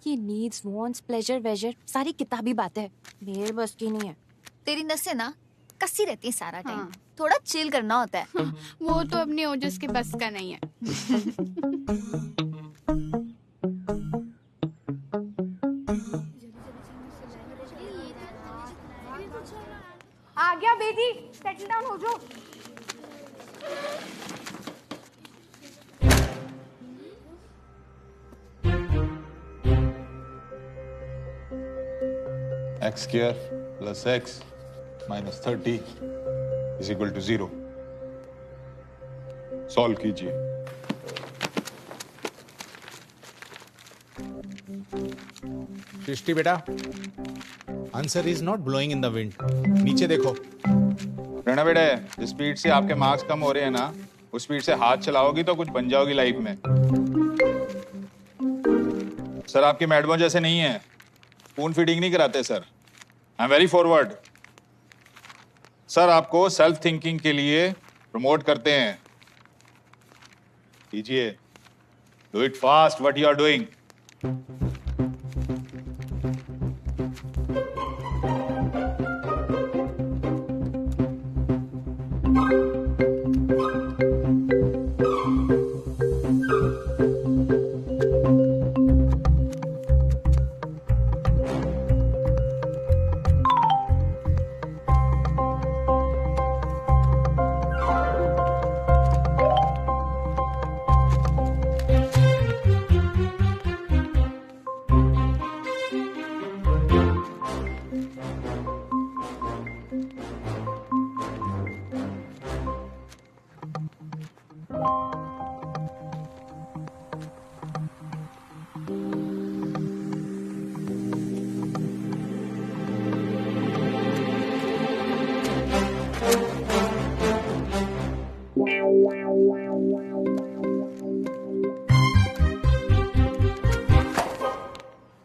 ये needs wants pleasure Vaser सारी किताबी बातें मेरे बस की नहीं है। तेरी नसें ना कसी रहती है सारा टाइम। हाँ। थोड़ा चिल करना होता है। वो तो अपने ओजस के बस का नहीं है। आ गया बेटी, सेटल डाउन हो जाओ। x square plus x minus 30 is equal to 0. Solve कीजिए। सृष्टि बेटा, answer is not blowing in the wind. नीचे देखो। प्रणव बेटे, जिस स्पीड से आपके मार्क्स कम हो रहे हैं ना, उस स्पीड से हाथ चलाओगी तो कुछ बन जाओगी लाइफ में। सर आपके मैडमों जैसे नहीं है, स्पून फीडिंग नहीं कराते sir. I am very forward. Sir आपको सेल्फ थिंकिंग के लिए प्रमोट करते हैं। कीजिए, do it fast what you are doing.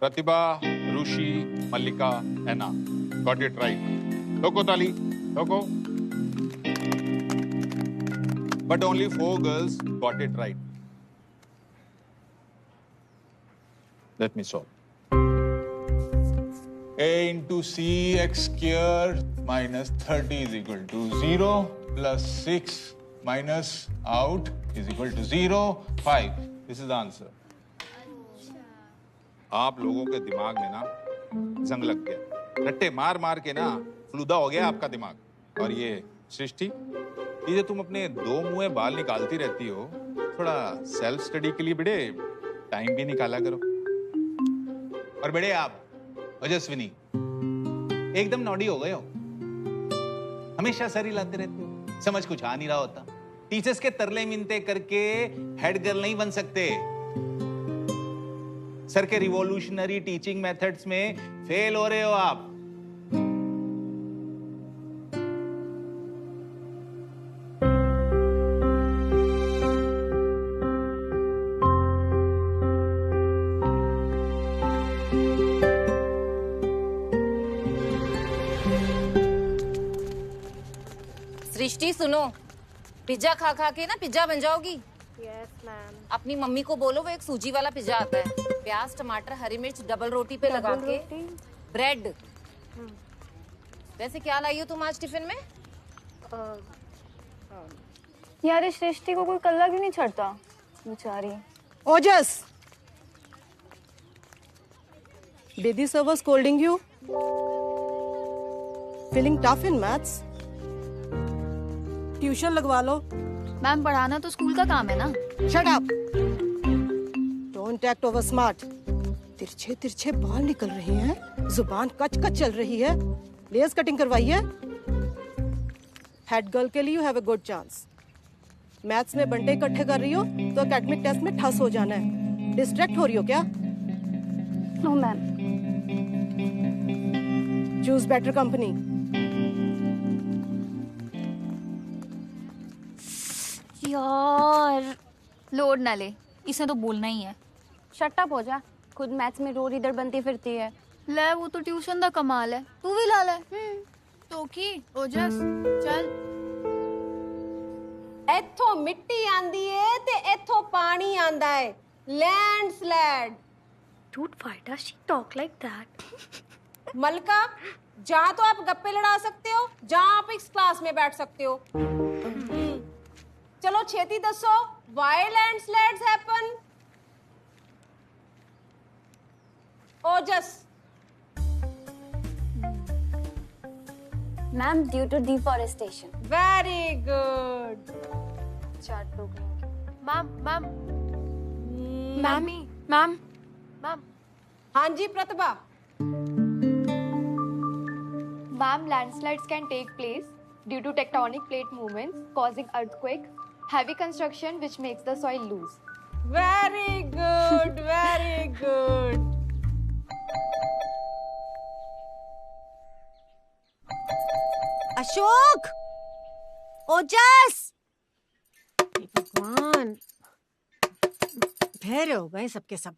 Pratibha, Rishi, Mallika, Anna, got it right. ठोको ताली, ठोको। But only 4 girls got it right. Let me solve. A into c x square minus 30 is equal to 0 plus 6 minus out is equal to 0, 5. This is the answer. आप लोगों के दिमाग में ना जंग लग गया। रट्टे मार मार के ना फ्लूदा हो गया आपका दिमाग। और ये सृष्टि, ये जो तुम अपने 2 मुंहे बाल निकालती रहती हो, थोड़ा सेल्फ स्टडी के लिए बड़े टाइम भी निकाला करो। और बड़े आप ओजस्विनी एकदम नॉडी हो गए हो, हमेशा सर हिलाते रहते हो, समझ कुछ आ नहीं रहा होता। टीचर्स के तरले मिनते करके हेड गर्ल नहीं बन सकते। सर के रिवॉल्यूशनरी टीचिंग मेथड्स में फेल हो रहे हो आप। सृष्टि सुनो, पिज्जा खा खा के ना पिज्जा बन जाओगी। Yes ma'am. अपनी मम्मी को बोलो वो एक सूजी वाला पिज्जा आता है, प्याज टमाटर हरी मिर्च डबल रोटी पे लगा के ब्रेड। वैसे क्या लाई हो तुम आज टिफिन में? यार इस सृष्टि को कोई कल्ला क्यों नहीं छड़ता बेचारी। ओजस, Bedi sir was scolding you. Feeling tough in maths? Tuition लगवा लो। मैम पढ़ाना तो स्कूल का काम है ना। Shut up. Don't act over smart. तिरछे तिरछे बाल निकल रहे हैं, जुबान कच कच चल रही है, लेयर्स कटिंग करवाइए। हेड गर्ल के लिए you have a good chance. Maths में बंटे इकट्ठे कर रही हो तो एकेडमिक टेस्ट में ठस हो जाना है। डिस्ट्रैक्ट हो रही हो क्या? No ma'am. Choose better company. यार लोड ना ले, इसे तो बोलना ही है। शट अप हो जा, खुद मैथ्स में रोड इधर बनती फिरती है। ले वो तो ट्यूशन का कमाल है, तू भी ला ले। तो की ओजस चल। इथों मिट्टी आंदी है ते इथों पानी आंदा है। Landslide Dude, why does she talk like that? मलका, जहाँ तो आप गप्पे लड़ा सकते हो, जहाँ आप इस क्लास में बैठ सकते हो। चलो छेती दसो, why landslides happen? Ojas. Ma'am, due to deforestation. Very good. Chart program. Ma'am हाँ जी प्रतिभा। Ma'am, landslides can take place due to tectonic plate movements causing earthquake, heavy construction which makes the soil loose. Very good, very good. Ashok, ओजस, भगवान, बहरे हो गए सबके सब।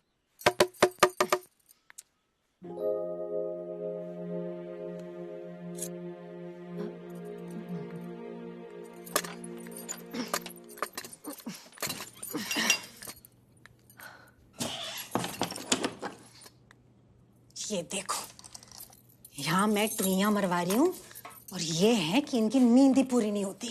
ये देखो, यहाँ मैं टुइयां मरवा रही हूँ और ये है कि इनकी नींद ही पूरी नहीं होती।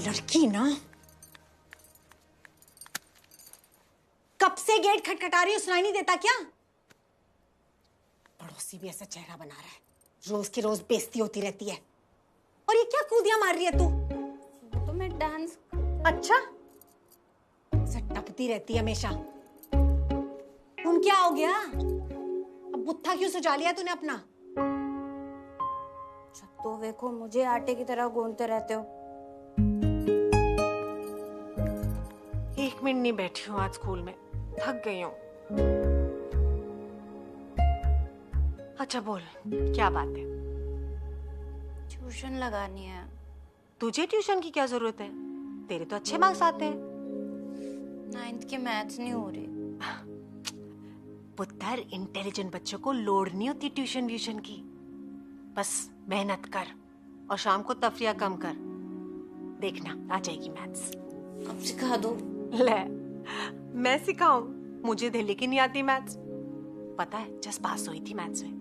लड़की ना, कब से गेट खटखटा रही हो, सुनाई नहीं देता क्या? पड़ोसी भी ऐसा चेहरा बना रहा है, रोज की रोज बेइज्जती होती रहती है। और ये क्या कूदियां मार रही है तू? तो मैं डांस। अच्छा, ऐसा टपती रहती है हमेशा। तुम क्या हो गया? अब बुत्था क्यों सजा लिया तूने अपना? तो देखो, मुझे आटे की तरह गूंथते रहते हो। 1 मिनट नहीं बैठी हूँ आज स्कूल में, थक गई हूँ। अच्छा बोल, क्या बात है? ट्यूशन लगानी है। तुझे ट्यूशन की क्या जरूरत है? तेरे तो अच्छे मार्क्स आते हैं। 9th के मैथ्स नहीं हो रही। पुत्र, इंटेलिजेंट बच्चों को लोड नहीं होती ट्यूशन व्यूशन की। बस मेहनत कर और शाम को तफरिया कम कर, देखना आ जाएगी मैथ्स। अब सिखा दो। ले, मैं सिखाऊं? मुझे दिल्ली की नहीं आती मैथ्स। पता है, जस्ट पास हुई थी मैथ्स में।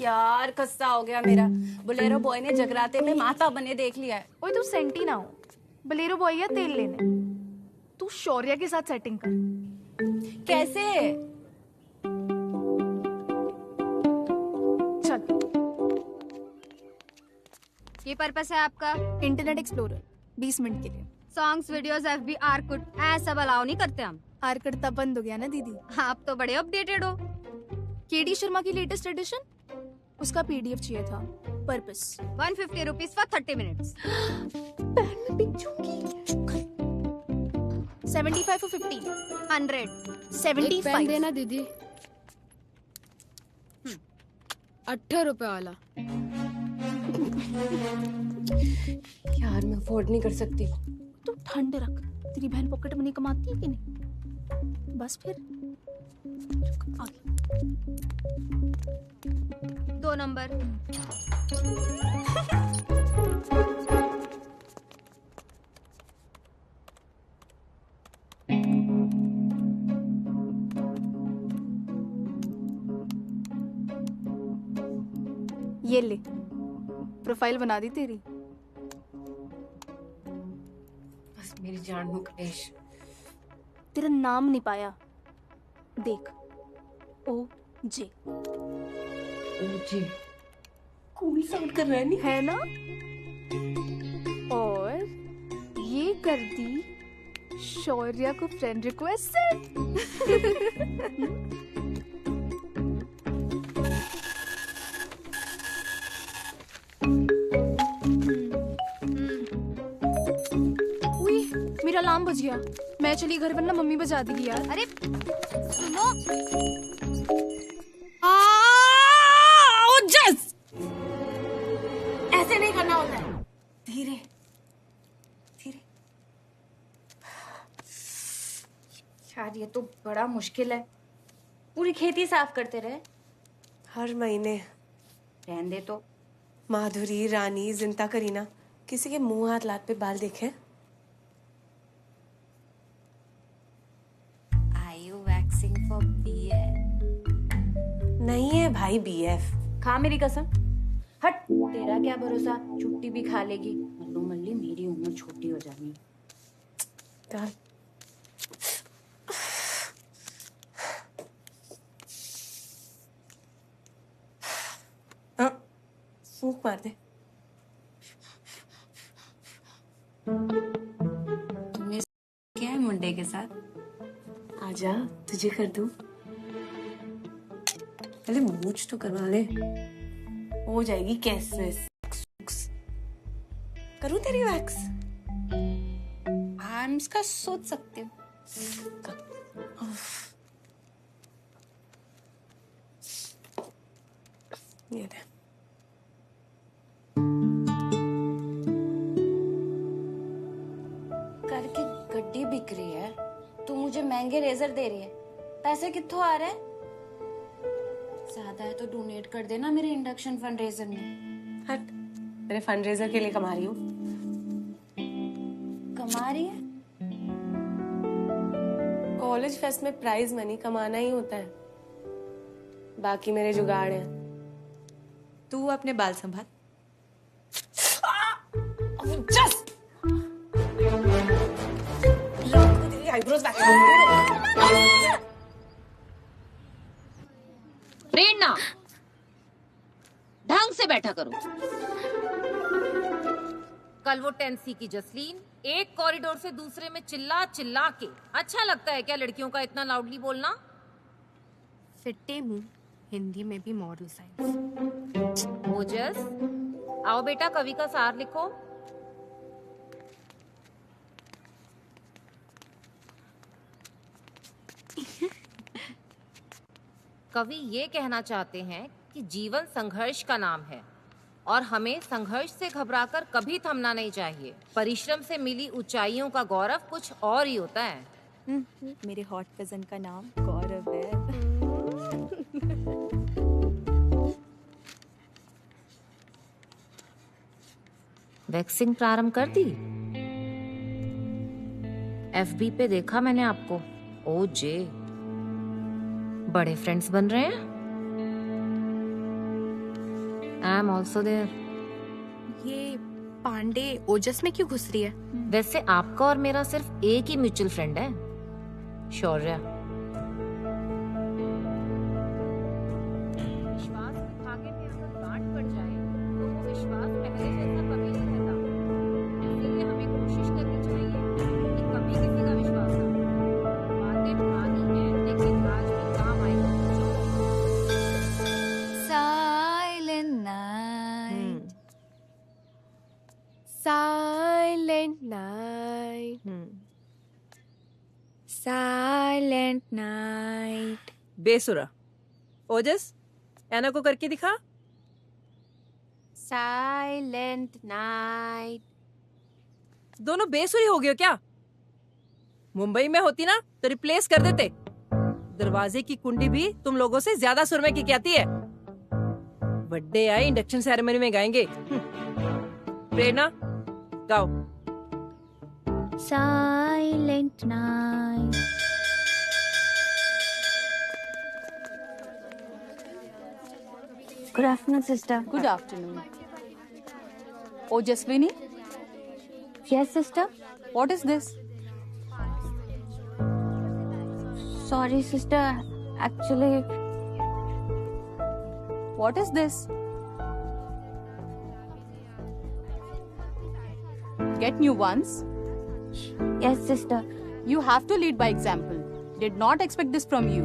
यार खस्सा हो गया मेरा। बोलेरो बॉय ने जगराते में माता बने देख लिया है। ओए तू सेंटी ना हो, बलेरो बॉय या तेल लेने। तू शौर्या के साथ सेटिंग कर। कैसे? चल, ये पर्पस है आपका? इंटरनेट एक्सप्लोरर 20 मिनट के लिए। सॉन्ग्स, वीडियोस, FB, आर्कुट सब अलाउ नहीं करते हम। आर्कुट तब बंद हो गया ना दीदी। आप तो बड़े अपडेटेड हो। केडी शर्मा की लेटेस्ट एडिशन, उसका PDF चाहिए था। Purpose 150 rupees for 30 minutes. 75 for 50। 100। 75 देना दीदी। 18 रुपए वाला। यार मैं अफोर्ड नहीं कर सकती। तू ठंड रख, तेरी बहन पॉकेट मनी कमाती है कि नहीं? बस फिर आगे। 2 नंबर। ये ले, प्रोफाइल बना दी तेरी। बस मेरी जान मुकेश। तेरा नाम नहीं पाया, देख, OJ। OJ कूल साउंड कर रहा है नहीं? है ना? और ये कर दी शौर्या को फ्रेंड रिक्वेस्ट से। मेरा अलार्म बज गया, मैं चली घर, वरना मम्मी बजा देगी यार। अरे सुनो, ओजस, यार ये तो बड़ा मुश्किल है। पूरी खेती साफ करते रहे। हर महीने। रहने दे तो। माधुरी, रानी, जिंता, करीना, किसी के मुंह हाथ लात पे बाल देखे? Are you waxing for BF? नहीं है भाई BF। खा मेरी कसम। हट, तेरा क्या भरोसा, छुट्टी भी खा लेगी। मल्लू मल्ली मेरी उम्र छोटी हो जानी। चल। फूंक मार दे। तुमने क्या है मुंडे के साथ? आजा, तुझे कर दूं। पहले मूछ तो करवा ले, हो जाएगी कैसे। करूं तेरी वैक्स? आर्म्स का सोच सकते हो। ये दे। करके गड्डी बिक रही है, तू मुझे महंगे रेजर दे रही है। पैसे कित्थों आ रहे हैं? ज्यादा है तो डोनेट कर देना मेरे इंडक्शन फंडरेजर में। हट, मेरे फंडरेजर के लिए कमा रही हूँ। कमा रही है? कॉलेज फेस्ट में प्राइज मनी कमाना ही होता है, बाकी मेरे जुगाड़ हैं। तू अपने बाल संभाल। Just eyebrows back. प्रेरणा, ढंग से बैठा करो। कल वो 10C की जसलीन एक कॉरिडोर से दूसरे में चिल्ला चिल्ला के, अच्छा लगता है क्या लड़कियों का इतना लाउडली बोलना? फिट्टे मुंह, हिंदी में भी मॉरल साइंस। ओजस, आओ बेटा कवि का सार लिखो। कवि ये कहना चाहते हैं कि जीवन संघर्ष का नाम है और हमें संघर्ष से घबराकर कभी थमना नहीं चाहिए। परिश्रम से मिली ऊंचाइयों का गौरव कुछ और ही होता है। मेरे हॉट कजन का नाम गौरव है। वैक्सिंग प्रारंभ कर दी? FB पे देखा मैंने आपको। ओ जे, बड़े फ्रेंड्स बन रहे हैं। I am also there. ये पांडे ओजस में क्यों घुस रही है? वैसे आपका और मेरा सिर्फ एक ही म्यूचुअल फ्रेंड है, शौर्या। विश्वास के धागे में अगर गांठ पड़ जाए तो वो विश्वास पहले जैसा कभी नहीं रहता। इसलिए हमें कोशिश करनी चाहिए कि कभी किसी का विश्वास ना हो। बातें पुरानी हैं लेकिन आज भी काम आएगी। Silent night. Silent night. Silent night. बेसुरा। ओजस, एना को करके दिखा। Silent night. दोनों बेसुरी हो गए हो क्या? मुंबई में होती ना तो रिप्लेस कर देते। दरवाजे की कुंडी भी तुम लोगों से ज्यादा सुरमे की कहती है। बर्थडे आए, इंडक्शन सेरेमनी में गाएंगे। प्रेरणा, गाओ। Silent night. Good afternoon, sister. Good afternoon. Ojaswini? Yes, sister. What is this? Sorry, sister. Actually, What is this? Get new ones? yes, sister. You have to lead by example. Did not expect this from you.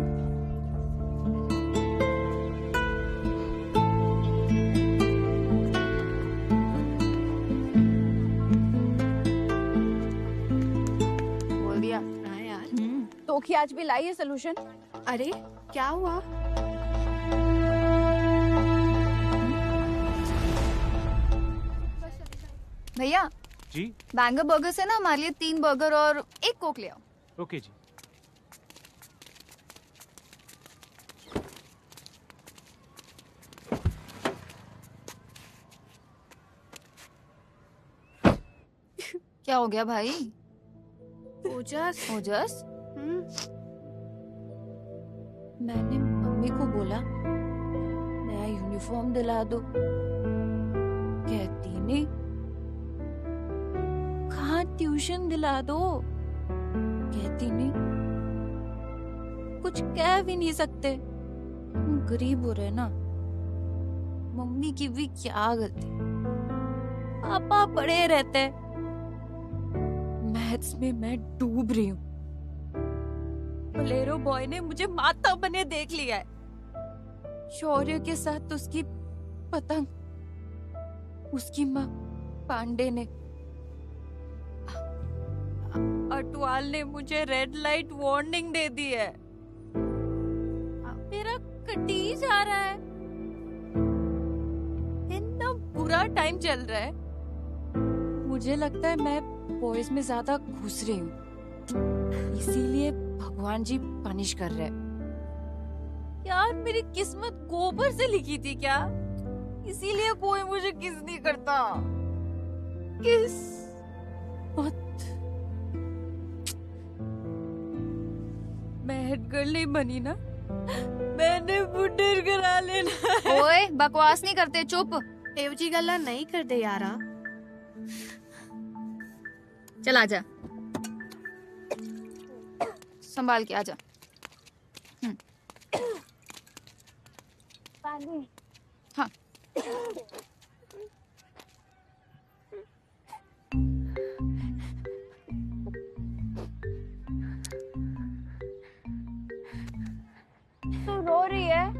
बोल दिया। हाँ यार। तो कि आज भी लाई है solution. अरे क्या हुआ? भैया जी बैंगर बर्गर से ना हमारे लिए 3 बर्गर और 1 कोक ले आओ। ओके जी। क्या हो गया भाई? ओजस। ओजस? मैंने मम्मी को बोला नया यूनिफॉर्म दिला दो, कहती नहीं। कहाँ ट्यूशन दिला दो, कहती नहीं। कुछ कह भी नहीं सकते, गरीब हो रहे ना। मम्मी की भी क्या गलती, पापा पढ़े रहते। मैथ्स में मैं डूब रही हूँ। बोलेरो बॉय ने मुझे माता बने देख लिया है। शौर्य के साथ उसकी पतंग, उसकी माँ पांडे ने, अटवाल ने मुझे रेड लाइट वार्निंग दे दी है। मेरा कटी जा रहा है। इतना बुरा टाइम चल रहा है। मुझे लगता है मैं बॉयज में ज्यादा घुस रही हूँ, इसीलिए भगवान जी पनिश कर रहे हैं। यार मेरी किस्मत गोबर से लिखी थी क्या? इसीलिए कोई मुझे किस नहीं करता। किस मत। मैं हेड गर्ल नहीं बनी ना, मैंने बुड्ढे करा लेना। ओए बकवास नहीं करते, चुप। एव जी गल्ला नहीं कर दे यारा। चल आजा, संभाल के आजा। हाँ तू रो रही है?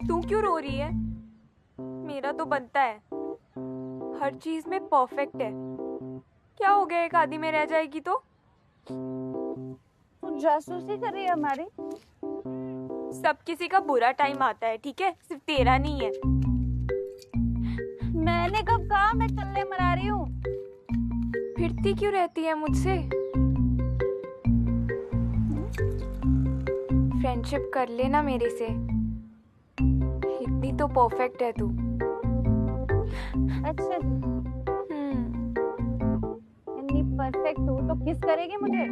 तू क्यों रो रही है? मेरा तो बनता है, हर चीज में परफेक्ट है। क्या हो गया एक आधी में रह जाएगी तो? तू जासूसी कर रही है हमारी? सब किसी का बुरा टाइम आता है, ठीक है? सिर्फ तेरा नहीं है। मैंने कब कहा मैं चलने मरा रही हूँ? फिरती क्यों रहती है मुझसे? फ्रेंडशिप कर लेना मेरे से, इतनी तो परफेक्ट है तू। अच्छा इतनी परफेक्ट हो तो किस करेगी मुझे?